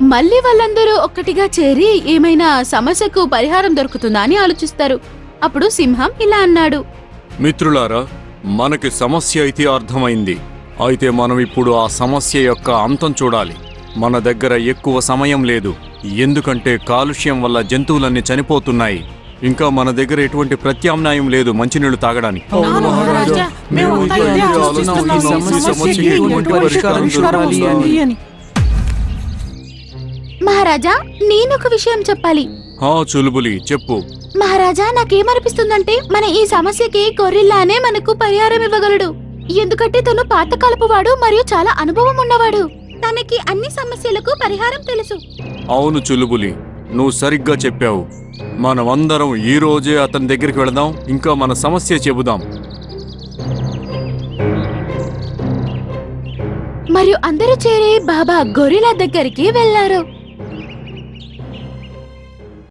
మళ్ళీ వాళ్ళందరూ ఒక్కటిగా చేరి ఏమైనా సమస్యకు పరిహారం దొరుకుతుందా అని ఆలోచిస్తారు. అప్పుడు సింహం ఇలా అన్నాడు. మిత్రులారా, మనకి సమస్య అయితే అర్థమైంది. అయితే మనం ఇప్పుడు ఆ సమస్య యొక్క అంతం చూడాలి. మన దగ్గర ఎక్కువ సమయం లేదు, ఎందుకంటే కాలుష్యం వల్ల జంతువులన్నీ చనిపోతున్నాయి. ఇంకా మన దగ్గర ఎటువంటి ప్రత్యామ్నాయం లేదు మంచినీళ్లు తాగడానికి. మహారాజా, మేమంతా ఇదే ఆలోచిస్తున్నాం. ఈ సమస్యకి ఎటువంటి పరిష్కారం చూడాలి అని. మహారాజా, నేనొక విషయం చెప్పాలి. హా చులుబులి, చెప్పు. మహారాజా, నాకేమనిపిస్తుందంటే మన ఈ సమస్యకి గొరిల్లానే మనకు పరిహారం ఇవ్వగలడు. ఎందుకంటే తను పాతకాలపు వాడు మరియు చాలా అనుభవం ఉన్నవాడు. తనకి అన్ని సమస్యలకు పరిహారం తెలుసు. అవును చులుబులి, నువ్వు సరిగ్గా చెప్పావు. మనమందరం ఈ రోజే అతని దగ్గరికి వెళదాం, ఇంకా మన సమస్య చెబుదాం. మరియు అందరూ చేరి బాబా గొరిల్లా దగ్గరికి వెళ్లారు.